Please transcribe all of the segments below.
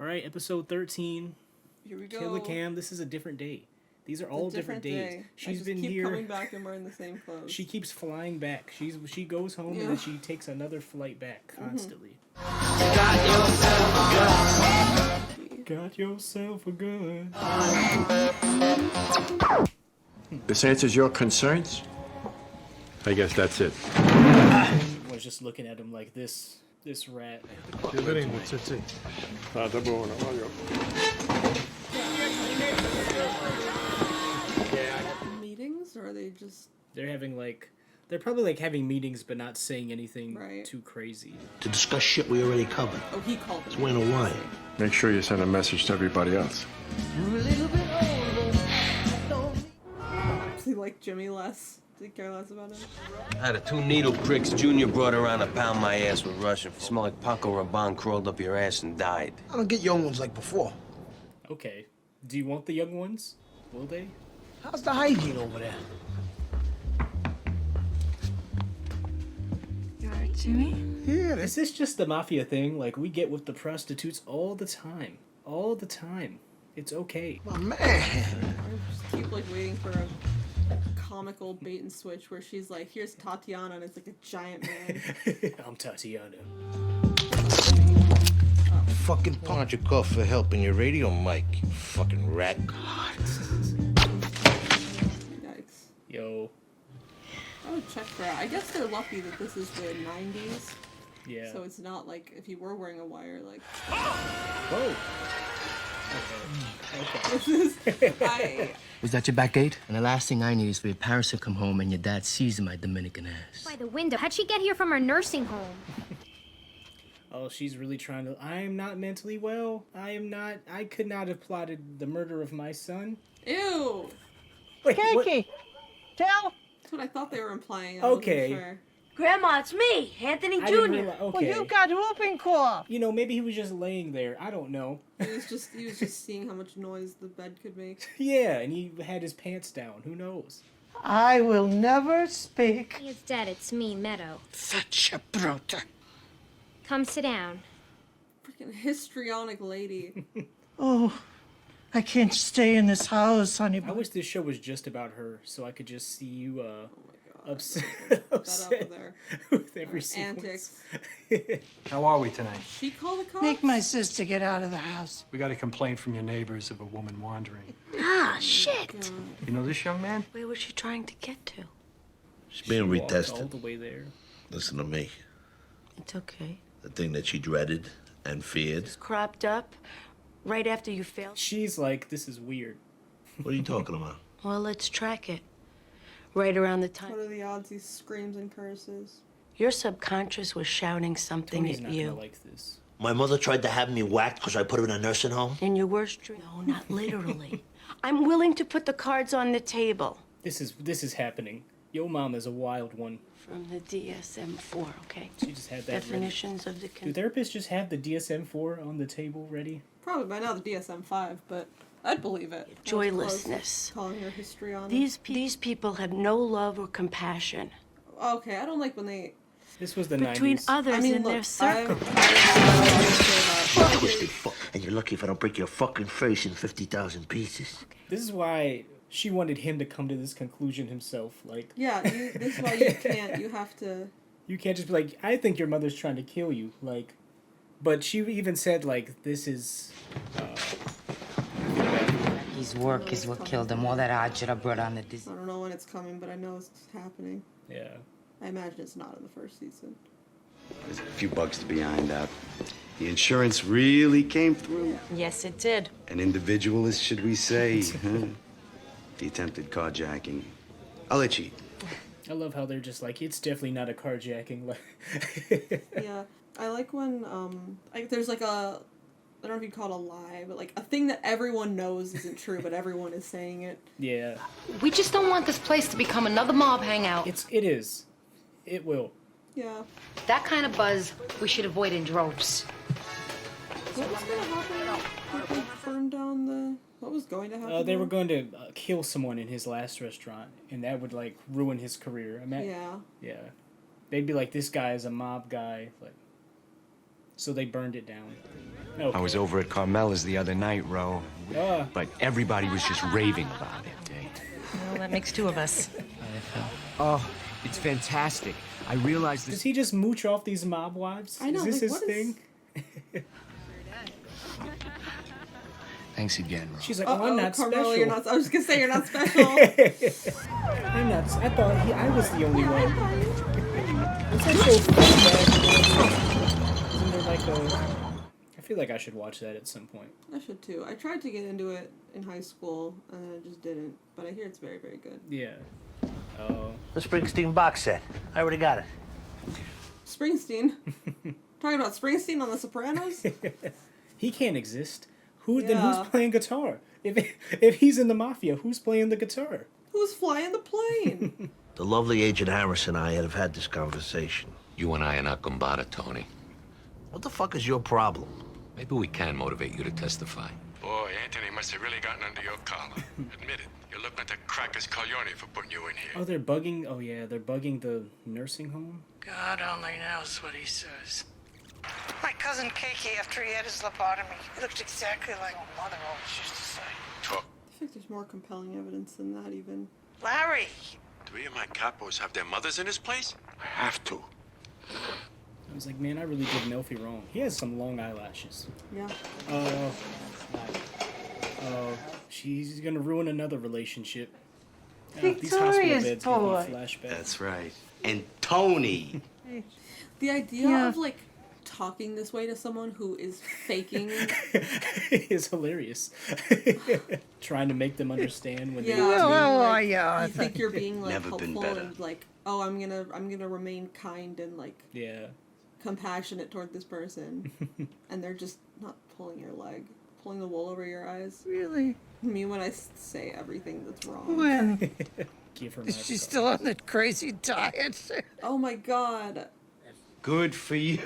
right, episode 13. Here we go. Kill the Cam. This is a different day. These are all different days. Day. She's been here. coming back and wearing the same clothes. She keeps flying back. She goes home and then she takes another flight back constantly. Got yourself a gun. This answers your concerns? I guess that's it. I was just looking at him like this rat. Meetings, or are they just... They're probably having meetings but not saying anything too crazy. To discuss shit we already covered. Oh, he called it. It's wearing a wire. Make sure you send a message to everybody else. Does he like Jimmy less? Does he care less about him? I had 2 needle pricks. Junior brought around to pound my ass with Russian. You smell like Paco Rabanne crawled up your ass and died. I don't get young ones like before. Okay. Do you want the young ones? Will they? How's the hygiene over there? You alright, Jimmy? Yeah, Is this just the mafia thing? Like, we get with the prostitutes all the time. All the time. It's okay. my man. I just keep waiting for a comical bait and switch where she's like, here's Tatiana, and it's like a giant man. I'm Tatiana. Fucking punk. Why don't you call for help in your radio mic, you fucking rat? Yikes. Yo. I would check for I guess they're lucky that this is the 90s. Yeah. So it's not like if you were wearing a wire, like... Whoa. Okay. This is... Was that your back gate? And the last thing I need is for your parents to come home and your dad sees my Dominican ass. By the window. How'd she get here from her nursing home? Oh, she's really trying to... I am not mentally well. I could not have plotted the murder of my son. Ew! Wait, Kiki, tell. That's what I thought they were implying. I wasn't sure. Grandma, it's me, Anthony I didn't Jr. realize- okay. Well, you got whooping cough. You know, maybe he was just laying there. I don't know. He was just seeing how much noise the bed could make. Yeah, and he had his pants down. Who knows? I will never speak. It's Dad, it's me, Meadow. Such a brute. Come sit down. Freaking histrionic lady. Oh, I can't stay in this house, honey. I wish this show was just about her, so I could just see you upset, That upset up there. with every sequence. Antics. How are we tonight? She called the cops? Make my sister get out of the house. We got a complaint from your neighbors of a woman wandering. Ah, shit. You know this young man? Where was she trying to get to? She's being Walked all retested. the way there. Listen to me. It's okay. The thing that she dreaded and feared. Cropped up right after you failed. She's like, this is weird. What are you talking about? Well, let's track it. Right around the time. What are the odds he screams and curses? Your subconscious was shouting something Tony's at not you. gonna like this. My mother tried to have me whacked because I put her in a nursing home. In your worst dream. No, not literally. I'm willing to put the cards on the table. This is happening. Yo mom is a wild one. From the DSM-4, okay? She just had that Definitions of the... ready. Do therapists just have the DSM-4 on the table ready? Probably by now the DSM-5, but I'd believe it. Joylessness. Calling her histrionic. These people have no love or compassion. Okay, I don't like when they... This was the Between 90s. others I mean, in look, their circle. Twisted fuck. And you're lucky if I don't break your fucking face in 50,000 pieces. This is why she wanted him to come to this conclusion himself. Like, Yeah, this is why you can't. You have to... you can't just be like, I think your mother's trying to kill you. Like, but she even said, like, this is... His work is what killed him. All that agita brought on the disease. I don't know when it's coming, but I know it's happening. Yeah. I imagine it's not in the first season. There's a few bugs to be ironed out. The insurance really came through. Yes, it did. An individualist, should we say? Huh? The attempted carjacking. I'll let you eat. I love how they're just like, it's definitely not a carjacking. Like, Yeah, I like when there's like a, I don't know if you'd call it a lie, but like a thing that everyone knows isn't true, but everyone is saying it. yeah. We just don't want this place to become another mob hangout. It is. It will. Yeah. That kind of buzz we should avoid in droves. What was gonna happen? Did they burn down the? What was going to happen? They were going to kill someone in his last restaurant, and that would like ruin his career. Yeah. Yeah. They'd be like, this guy is a mob guy. Like, So they burned it down. Okay. I was over at Carmela's the other night, Ro. But everybody was just raving about it. Well, that makes two of us. Oh, it's fantastic. I realized Does he just mooch off these mob wives? I know, Is this like, his what is- thing? Thanks again, Ro. She's like, oh, I'm not Carmela, special. you're not. I was just gonna say you're not special. I'm not. I thought I was the only one. It's like so fun. Isn't there like a? I feel like I should watch that at some point. I should too. I tried to get into it in high school and I just didn't. But I hear it's very, very good. Yeah. Oh. The Springsteen box set. I already got it. Springsteen. Talking about Springsteen on The Sopranos. He can't exist. Then Yeah. who's playing guitar? If he's in the mafia, who's playing the guitar? Who's flying the plane? The lovely Agent Harris and I have had this conversation. You and I are not Gumbada, Tony. What the fuck is your problem? Maybe we can motivate you to testify. Boy, Anthony must have really gotten under your collar. Admit it. You're looking at the crackers Coglione for putting you in here. Oh, they're bugging. Oh yeah, they're bugging the nursing home. God only knows what he says. My cousin Kiki, after he had his lobotomy, he looked exactly like my mother always used to say. I think there's more compelling evidence than that, even. Larry! Do we of my capos have their mothers in this place? I have to. I was like, man, I really did Melfi wrong. He has some long eyelashes. Yeah. She's gonna ruin another relationship. Victorious these hospital beds give me boy. flashbacks. That's right. And Tony. The idea of, like, talking this way to someone who is faking. Is hilarious. Trying to make them understand when Yeah. they Well, how are you think you're being, like, Never been helpful better. and, like, oh, I'm gonna remain kind and, like, yeah. compassionate toward this person. And they're just not pulling your leg. Pulling the wool over your eyes. Really? Me when I say everything that's wrong. When? Give her Is she still on that crazy diet? Oh my god. Good for you.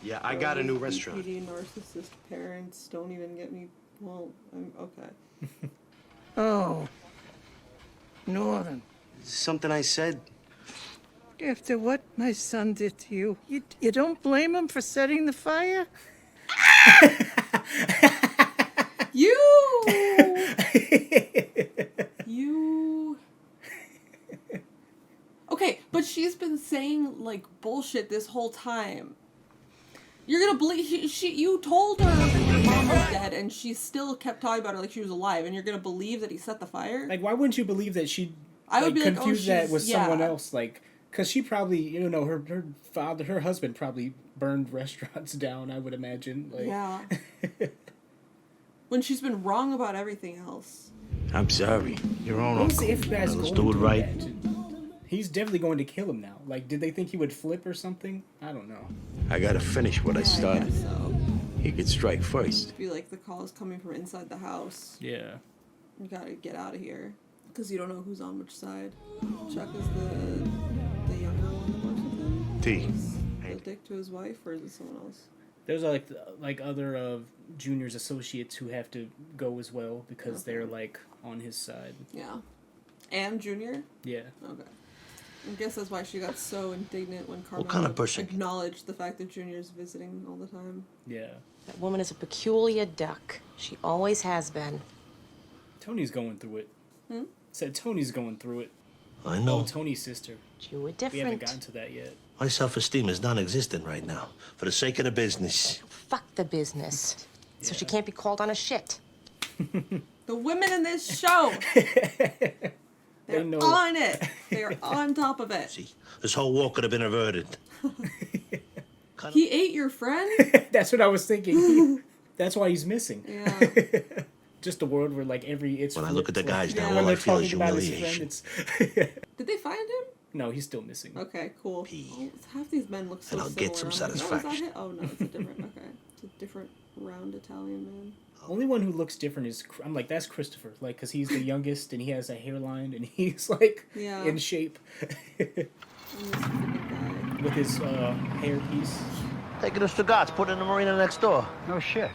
Yeah, I got a new restaurant. PD, narcissist parents, don't even get me. Well, I'm okay. Oh. Northern. Something I said. After what my son did to you, you don't blame him for setting the fire? You! You. Okay, but she's been saying, like, bullshit this whole time. You're gonna believe you told her that your mom was dead and she still kept talking about her like she was alive, and you're gonna believe that he set the fire? Like, why wouldn't you believe that she? I would be like, oh, confuse that she's- with someone yeah. else, like, because she probably, her husband probably burned restaurants down. I would imagine. Like, Yeah. When she's been wrong about everything else. I'm sorry. Your own What's uncle. the if guy's Let's going do it through right. that? He's definitely going to kill him now. Like, did they think he would flip or something? I don't know. I gotta finish what I I started. guess so. He could strike first. Be like the call is coming from inside the house. Yeah. You gotta get out of here. Because you don't know who's on which side. Chuck is the younger one that works with him? T. The dick to his wife, or is it someone else? There's like other of Junior's associates who have to go as well because they're like on his side. Yeah. And Junior? Yeah. Okay. I guess that's why she got so indignant when Carmela kind of person? acknowledged the fact that Junior's visiting all the time. Yeah. That woman is a peculiar duck. She always has been. Tony's going through it. Said Tony's going through it. I know. Oh, Tony's sister. You were We haven't different. gotten to that yet. My self-esteem is non-existent right now. For the sake of the business. Fuck the business. So she can't be called on a shit. The women in this show! They're know. on it! They're on top of it. See, this whole war could have been averted. He ate your friend? That's what I was thinking. That's why he's missing. Yeah. Just a world where like it's. When I look at the guys now, Yeah. all when I they're feel is talking about his friend, humiliation. it's. Did they find him? No, he's still missing. Okay, cool. Oh, half these men look so And I'll similar. get some I'm like, oh, is that satisfaction. it? Oh, no, it's a different, okay. It's a different round Italian man. Only one who looks different is I'm like that's Christopher, like because he's the youngest and he has a hairline and he's like Yeah. in shape And this freaking guy. with his hairpiece. Taking us to Gots, put in the marina next door. No shit.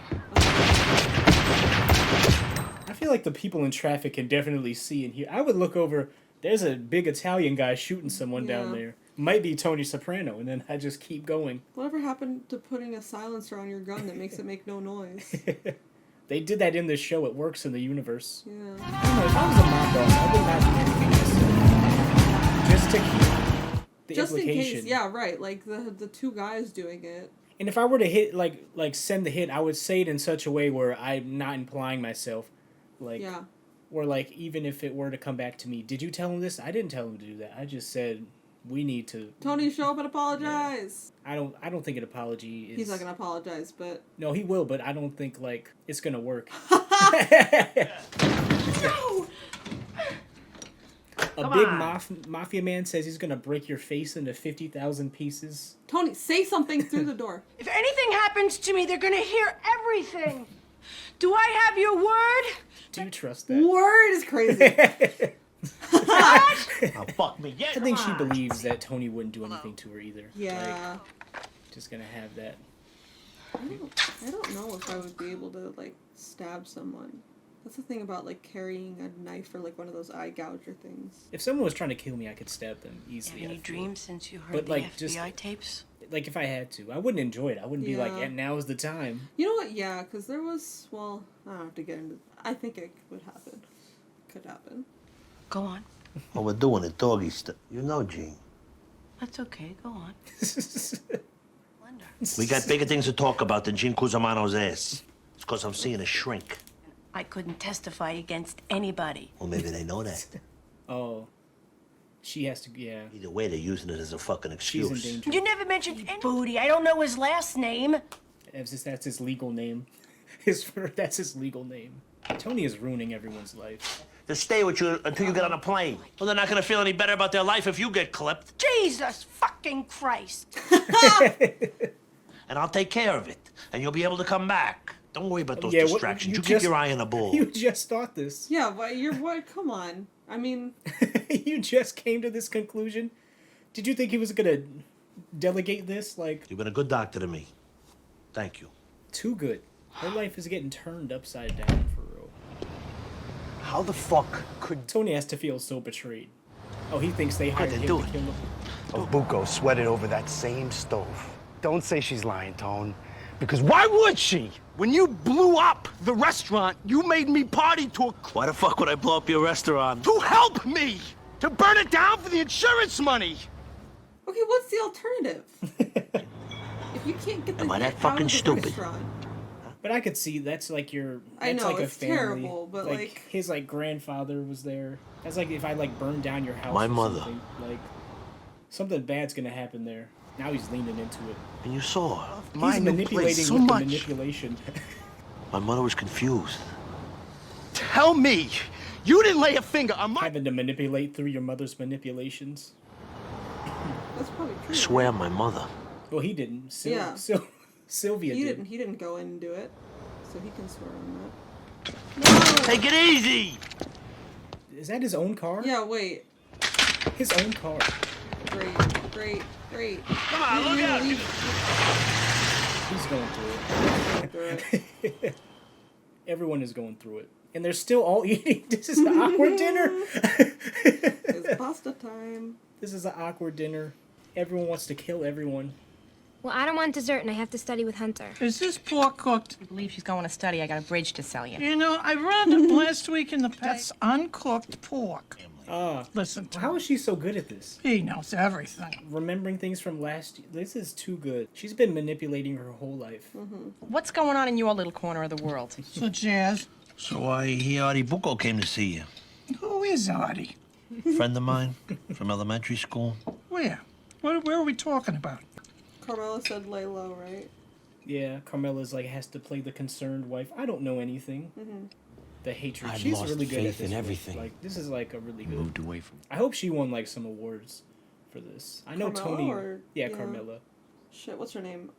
I feel like the people in traffic can definitely see and hear. I would look over. There's a big Italian guy shooting someone down Yeah. there. might be Tony Soprano, and then I just keep going. Whatever happened to putting a silencer on your gun that makes it make no noise? They did that in this show. It works in the universe. Yeah. I don't know, if I was a mob boss, I would not do anything myself. Just to keep the Just implication. in case, yeah, right. Like the two guys doing it. And if I were to hit, like send the hit, I would say it in such a way where I'm not implying myself. Like, yeah. Or like, even if it were to come back to me, did you tell him this? I didn't tell him to do that. I just said, we need to... Tony, show up and apologize! Yeah. I don't think an apology is... He's not gonna apologize, but... No, he will, but I don't think, like, it's gonna work. No! A big mafia man says he's gonna break your face into 50,000 pieces. Tony, say something through the door. If anything happens to me, they're gonna hear everything. Do I have your word? Do you trust that? Word is crazy. Oh, fuck me. Yeah, I think she believes that Tony wouldn't do anything to her either. Yeah. Like, just gonna have that. I don't know if I would be able to, like, stab someone. That's the thing about, like, carrying a knife or, like, one of those eye gouger things. If someone was trying to kill me, I could stab them easily. Have any dreams since you heard But, the like, FBI tapes? Like, if I had to. I wouldn't enjoy it. I wouldn't be like, Yeah. yeah, now is the time. You know what? Yeah, because there was, well, I don't have to get into... I think it would happen. Could happen. Go on. Oh, we're doing it doggy style. You know, Gene. That's okay. Go on. We got bigger things to talk about than Jean Cusamano's ass. It's because I'm seeing a shrink. I couldn't testify against anybody. Well, maybe they know that. Oh. She has to, yeah. Either way, they're using it as a fucking She's excuse. in danger. You never mentioned any booty. I don't know his last name. That's his legal name. That's his legal name. Tony is ruining everyone's life. To stay with you until you get on a plane. Well, they're not gonna feel any better about their life if you get clipped. Jesus fucking Christ. And I'll take care of it. And you'll be able to come back. Don't worry about those Yeah, distractions. You keep your eye on the ball. You just thought this. Yeah, but you're what? Come on. I mean... You just came to this conclusion? Did you think he was gonna delegate this? Like... You've been a good doctor to me. Thank you. Too good. Her life is getting turned upside down for real. How the fuck could Tony has to feel so betrayed. Oh, he thinks they hired him to do it. kill him. Bucco sweated over that same stove? Don't say she's lying, Tone. Because why would she? When you blew up the restaurant, you made me party to a... Why the fuck would I blow up your restaurant? To help me! To burn it down for the insurance money! Okay, what's the alternative? If you can't get the Am I that out of fucking the stupid? restaurant... But I could see that's like your. That's I know, like a it's family. terrible, but, like- his like grandfather was there. That's like if I like burned down your house. My or mother. something, like something bad's gonna happen there. Now he's leaning into it. And you saw her. He's manipulating with the manipulation. My mother was confused. Tell me, you didn't lay a finger on my... Having to manipulate through your mother's manipulations. That's probably I true. swear on my mother. Well, he didn't. Yeah. Sylvia did. He didn't go in and do it, so he can swear on that. Take it easy! Is that his own car? Yeah, wait. His own car. Great. Come on, look out! He's going through it. Everyone is going through it. And they're still all eating. This is an awkward dinner. It's pasta time. This is an awkward dinner. Everyone wants to kill everyone. Well, I don't want dessert, and I have to study with Hunter. Is this pork cooked? I believe she's going to study. I got a bridge to sell you. You know, I read it last week in the paper. That's uncooked pork. Listen to How is she so good at this? He knows everything. Remembering things from last year. This is too good. She's been manipulating her whole life. What's going on in your little corner of the world? So, Jazz, So I hear Artie Bucco came to see you. who is Artie? Friend of mine from elementary school. Where? Where are we talking about? Carmela said lay low, right? Yeah, Carmela's like has to play the concerned wife. I don't know anything. The hatred. I've She's lost really good at faith this. in work. everything. Like this is like a really good. Moved away from. I hope she won like some awards for this. I know Carmela Tony. or- yeah, yeah. Carmela. Shit, what's her name?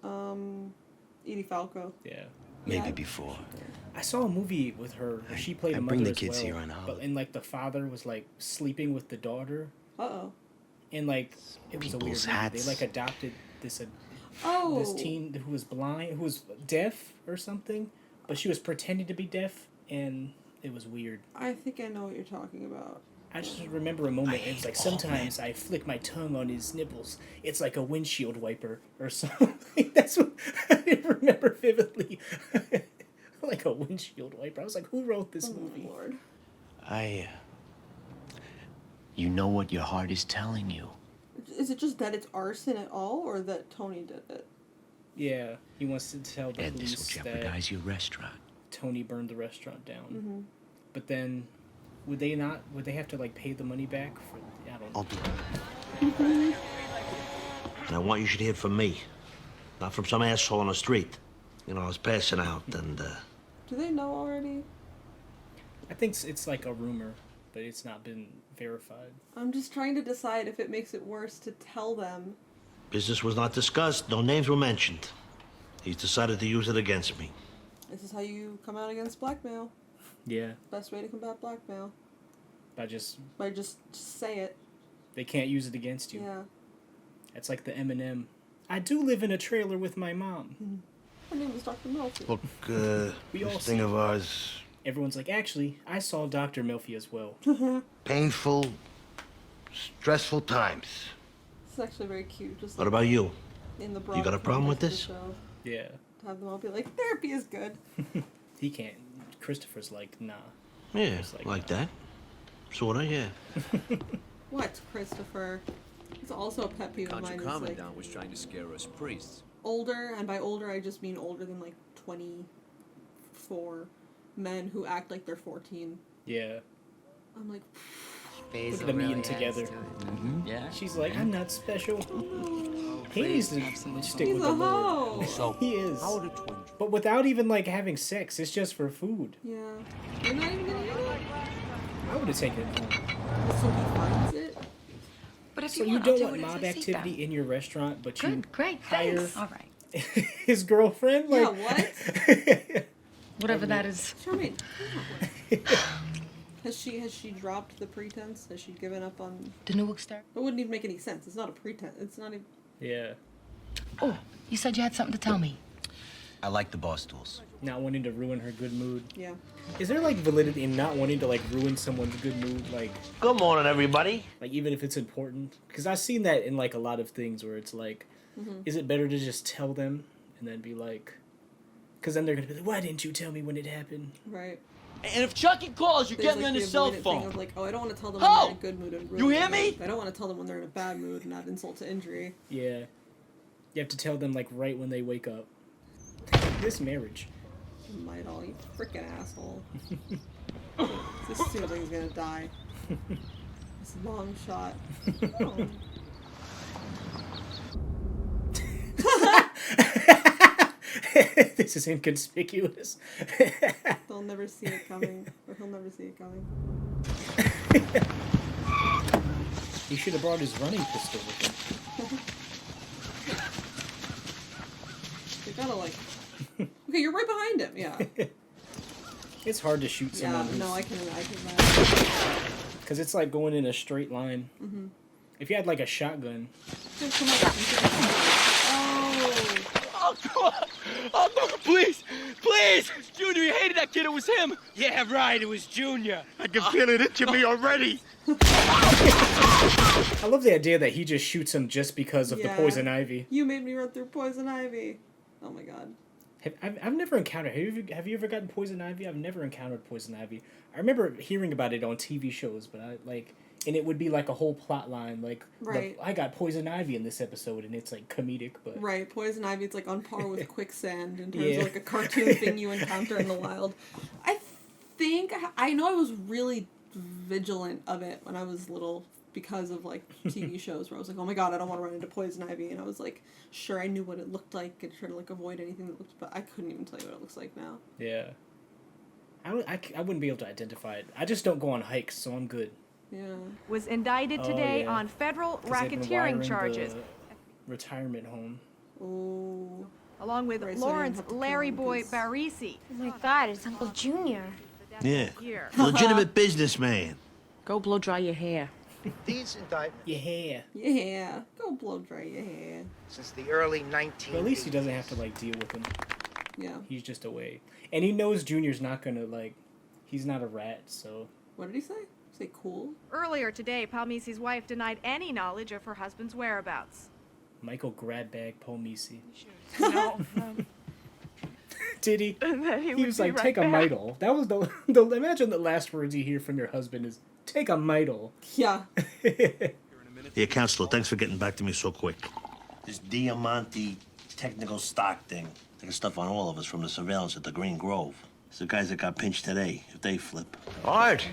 Edie Falco. Yeah. Maybe before. I saw a movie with her where she played I a mother bring the as kids well, here on but holiday. and like the father was like sleeping with the daughter, Uh-oh. and like it was a weird People's movie. hats. They like adopted this Oh. this teen who was blind, who was deaf or something, but she was pretending to be deaf, and it was weird. I think I know what you're talking about. I just remember a moment. It was like sometimes I flick my tongue on his nipples. It's like a windshield wiper or something. That's what I remember vividly. Like a windshield wiper. I was like, who wrote this movie? Lord. You know what your heart is telling you. Is it just that it's arson at all, or that Tony did it? Yeah, he wants to tell the And this will police jeopardize that your restaurant. Tony burned the restaurant down. Mm-hmm. But then, would they have to like pay the money back for? I don't know. I'll do that. And I want you should hear from me, not from some asshole on the street. You know, I was passing out, and Do they know already? I think it's like a rumor, but it's not been verified. I'm just trying to decide if it makes it worse to tell them. business was not discussed. No names were mentioned. He's decided to use it against me. This is how you come out against blackmail. Yeah, Best way to combat blackmail. by just say it. they can't use it against you. Yeah. It's like the Eminem. I do live in a trailer with my mom. Her name was Dr. Melfi. Look, We all this thing see of ours, Everyone's like, actually, I saw Dr. Melfi as well. Painful, stressful times. It's actually very cute. Just what about you? in the You got a problem with this? Yeah. To have them all be like, therapy is good. He can't. Christopher's like, nah. Yeah, Just like that. Sorta, yeah. What, Christopher? It's also a pet peeve of mine. Is like Commandant was trying to scare us priests. older, and by older I just mean older than like 24 men who act like they're 14. Yeah. I'm like, Look at them eating together. Yeah. She's like, I'm not special. He needs to stick he's with a the Lord. hoe. He is. But without even like having sex, it's just for food. Yeah. You're not even gonna eat it. I would have taken it home. So he finds it. But if So you you want, I'll don't do want it as mob I see activity them. in your restaurant, but you Good, great, hire thanks. All right. his girlfriend? Yeah, Like, what? Whatever that is. Charmaine. Has she dropped the pretense? Has she given up on? The new exterior. It wouldn't even make any sense. It's not a pretense. It's not even. Yeah. Oh, you said you had something to tell me. I like the bar stools. Not wanting to ruin her good mood. Yeah. Is there like validity in not wanting to like ruin someone's good mood? Like, Good morning, everybody. like even if it's important? Because I've seen that in like a lot of things where it's like, is it better to just tell them and then be like, because then they're gonna be like, why didn't you tell me when it happened? Right. And if Chucky calls, you There's, get me like, on the the cell avoidant thing phone. of like, oh, I don't want to tell them Ho! when they're in a good mood and ruin You hear their me? mood. I don't want to tell them when they're in a bad mood and add insult to injury. Yeah. You have to tell them like right when they wake up. This marriage. Might all, you freaking asshole. This seems like he's gonna die. This long shot. Oh. This is inconspicuous. They'll never see it coming, or he'll never see it coming. He should have brought his running pistol with him. They gotta like. Okay, you're right behind him. Yeah. It's hard to shoot Yeah. someone. No, I can. Because it's like going in a straight line. Mhm. If you had like a shotgun. Just come up. Oh. Oh, come on. Oh, no, please. Please. Junior, you hated that kid. It was him. Yeah, right, it was Junior. I can feel it itching me already. I love the idea that he just shoots him just because of the Yeah. poison ivy. You made me run through poison ivy. Oh my god. I've never encountered. Have you ever gotten poison ivy? I've never encountered poison ivy. I remember hearing about it on TV shows, but and it would be like a whole plot line, like Right. I got poison ivy in this episode, and it's like comedic, but Right, poison ivy. It's like on par with quicksand in terms Yeah. of like a cartoon thing you encounter in the wild. I think I know I was really vigilant of it when I was little because of like TV shows where I was like, oh my god, I don't want to run into poison ivy, and I was like, sure, I knew what it looked like and trying to like avoid anything that looked, but I couldn't even tell you what it looks like now. yeah. I wouldn't be able to identify it. I just don't go on hikes, so I'm good. Yeah. Was indicted Oh, today yeah. on federal 'Cause they've been wiring racketeering charges, the retirement home. Oh. along with Right, so I didn't Lawrence have to kill Larry him Boy 'cause- Oh Barisi. my god, it's Uncle Junior. Yeah. Here. Legitimate businessman. Go blow dry your hair. These indictments Your hair. Yeah. Go blow dry your hair. since the early 1980s. But at least he doesn't have to like deal with him. Yeah. He's just away, and he knows Junior's not gonna like. He's not a rat, so What did he say? Say cool. Earlier today, Palmisi's wife denied any knowledge of her husband's whereabouts. Michael Gradbag Palmisi. No. Did he? He was like, take a mitol. That was the imagine the last words you hear from your husband is, take a mitol. Yeah. Yeah, Counselor, thanks for getting back to me so quick. This Diamante technical stock thing, taking stuff on all of us from the surveillance at the Green Grove. It's the guys that got pinched today, if they flip. Art,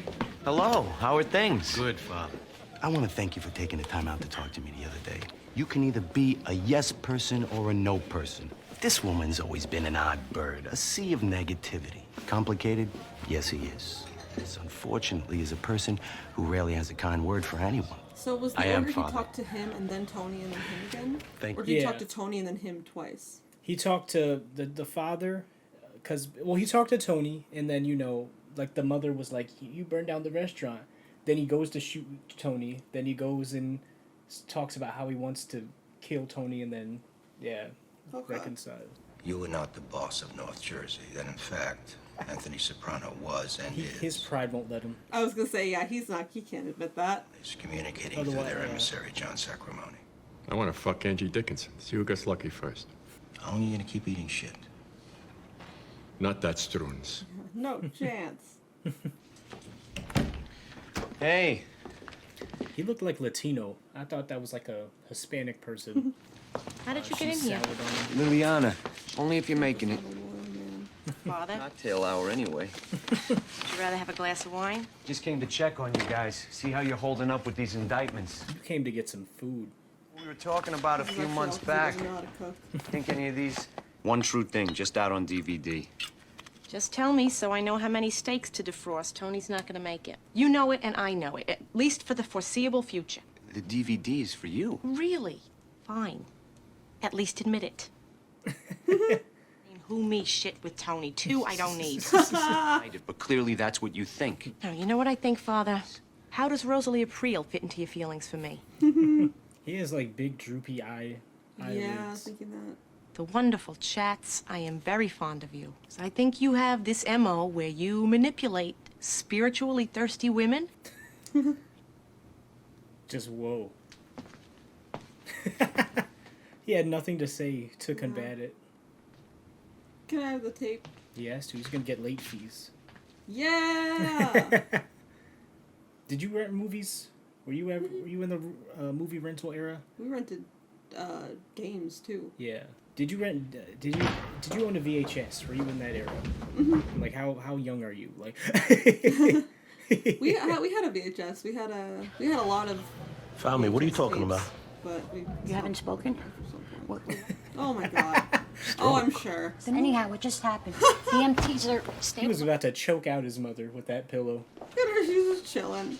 hello. How are things? Good, Father. I want to thank you for taking the time out to talk to me the other day. You can either be a yes person or a no person. This woman's always been an odd bird, a sea of negativity. Complicated? Yes, he is. This, unfortunately, is a person who rarely has a kind word for anyone. So was the order he talked to him and then Tony and then him again? Thank or did he talk to Tony and then him twice? He talked to the father, he talked to Tony, and then, you know, like, the mother was like, you burned down the restaurant. Then he goes to shoot Tony. Then he goes and talks about how he wants to kill Tony, and then, reconcile. You were not the boss of North Jersey. That, in fact, Anthony Soprano was and is. His pride won't let him. I was gonna say, yeah, he can't admit that. He's communicating through their emissary, John Sacramone. I want to fuck Angie Dickinson. See who gets lucky first. How long are you gonna keep eating shit? Not that Struns. No chance. Hey. He looked like Latino. I thought that was like a Hispanic person. How did you get in here? Liliana, only if you're making it. Father, Cocktail hour anyway. would you rather have a glass of wine? Just came to check on you guys. See how you're holding up with these indictments. You came to get some food. We were talking about a few months back. Think any of these? One True Thing, just out on DVD. Just tell me so I know how many steaks to defrost. Tony's not going to make it. You know it and I know it, at least for the foreseeable future. The DVD is for you. Really? Fine. At least admit it. Who me shit with Tony? Two I don't need. But clearly that's what you think. Now, you know what I think, Father? How does Rosalie April fit into your feelings for me? He has like big droopy eyelids. Yeah, I was thinking that. The wonderful chats. I am very fond of you. I think you have this MO where you manipulate spiritually thirsty women. Just whoa. He had nothing to say to combat it. Can I have the tape? Yes, he's gonna get late fees. Yeah. Did you rent movies? Were you in the movie rental era? We rented games too. Yeah. Did you rent? Did you own a VHS? Were you in that era? Mm-hmm. Like how young are you? Like we had a VHS. We had a lot of. Family, what are you talking tapes, about? But You haven't spoken? Oh my god. Oh, I'm sure. Then anyhow, what just happened? The MTs are He stable. was about to choke out his mother with that pillow. Look at her, she's just chilling.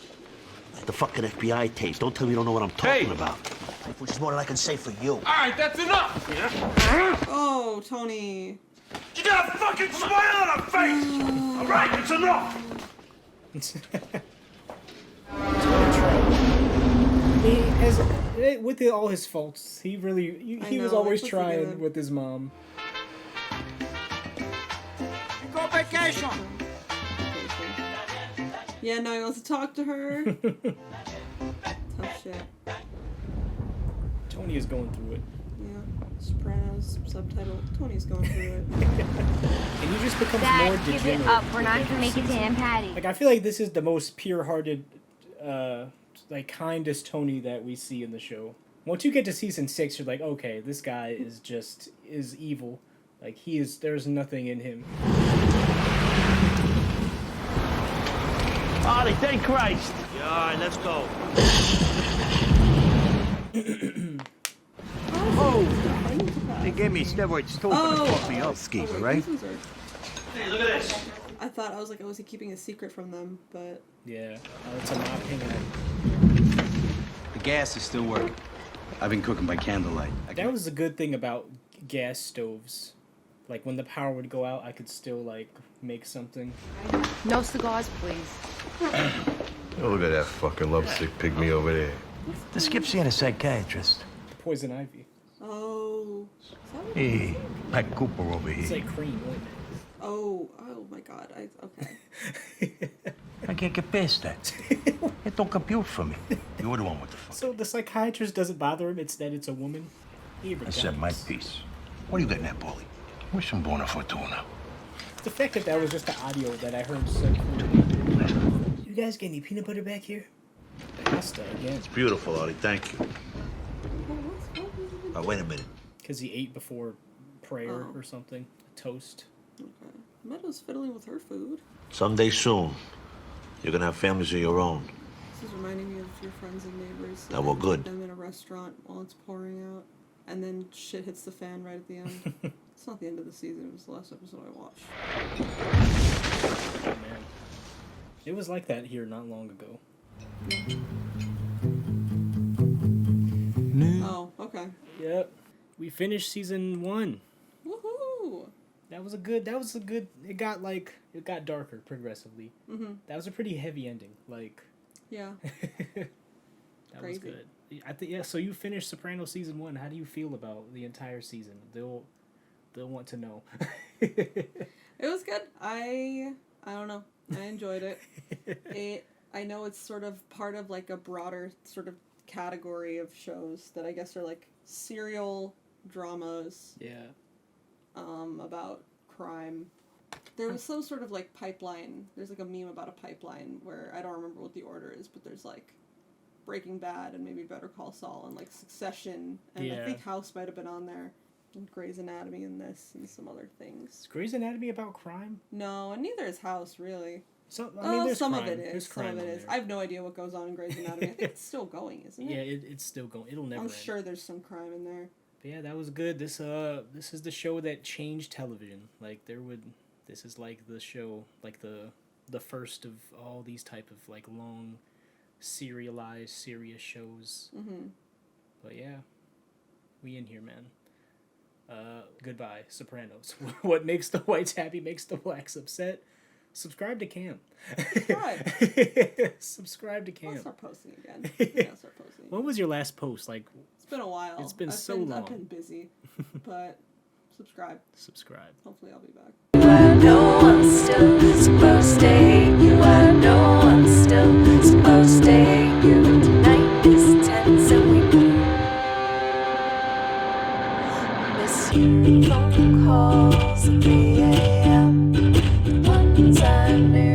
The fucking FBI tapes. Don't tell me you don't know what I'm talking about. Which is more than I can say for you. All right, that's enough. Oh, Tony. You got a fucking smile on her face! All right, it's enough! He has, with all his faults, he really he was know, always that's trying good. with his mom. Go vacation. Yeah, now he wants to talk to her. Tough shit. Tony is going through it. Yeah. Sopranos subtitle. Tony's going through it. And he just becomes Dad, more give degenerate. it up. We're not with gonna every make it to season. Aunt Patty. Like, I feel like this is the most pure-hearted, like, kindest Tony that we see in the show. Once you get to season 6, you're like, okay, this guy is evil. Like, there's nothing in him. Ollie, thank Christ. Yeah, all right, let's go. Oh! They gave me steroids too, but it fucked me up. Skeever, right? Hey, look at this. I was he keeping a secret from them, but Yeah. It's a not ping. The gas is still working. I've been cooking by candlelight. That was a good thing about gas stoves. Like, when the power would go out, I could still, like, make something. No cigars, please. Oh, look at that fucking lovesick pygmy over there. The skip's seeing a psychiatrist. Poison ivy. oh. Hey, Pat Cooper over It's here. like cream ointment. Oh my god. Okay. I can't get past that. It don't compute for me. You're the one with the fuck. So the psychiatrist doesn't bother him. Instead, it's a woman. I said my piece. What are you getting at, Paulie? Wish some buona fortuna. The fact that was just the audio that I heard so cool. You guys get any peanut butter back here? Pasta again. It's beautiful, Artie. Thank you. Wait a minute. Because he ate before prayer or something. A toast. Okay. Meadow's fiddling with her food. Someday soon, you're gonna have families of your own. This is reminding me of your friends and neighbors. That were good. Them in a restaurant while it's pouring out, and then shit hits the fan right at the end. It's not the end of the season. It was the last episode I watched. Oh man, it was like that here not long ago. Oh, okay. Yep, we finished season 1. Woohoo! That was a good. It got darker progressively. Mhm. That was a pretty heavy ending. Like. Yeah. That was good. I think so you finished Sopranos season 1. How do you feel about the entire season? They'll want to know. It was good. I don't know. I enjoyed it. I know it's sort of part of like a broader sort of category of shows that I guess are like serial dramas. Yeah. About crime. There was some sort of like pipeline. There's like a meme about a pipeline where I don't remember what the order is, but there's like Breaking Bad and maybe Better Call Saul and like Succession, and I think House might have been on there, and Grey's Anatomy and this and some other things. Is Grey's Anatomy about crime? No, and neither is House really. So I mean, there's some crime. of it is. There's Some crime of it on is. there. I have no idea what goes on in Grey's Anatomy. I think it's still going, isn't it? Yeah, it's still going. It'll never I'm end. sure there's some crime in there. But yeah, that was good. This is the show that changed television. Like this is like the show, like the first of all these type of like long, serialized, serious shows. Mm-hmm. But yeah, we in here, man. Goodbye, Sopranos. What makes the whites happy makes the blacks upset. Subscribe to Cam. Subscribe to Cam. I'll start posting again. I'll start posting. When was your last post? Like, it's been a while. It's been so long. I've been busy, but subscribe. Subscribe. Hopefully, I'll be back. I know I'm still supposed to hate you. I know I'm still supposed to hate you. Tonight is tense and we miss your phone calls at 3 a.m. The ones I knew.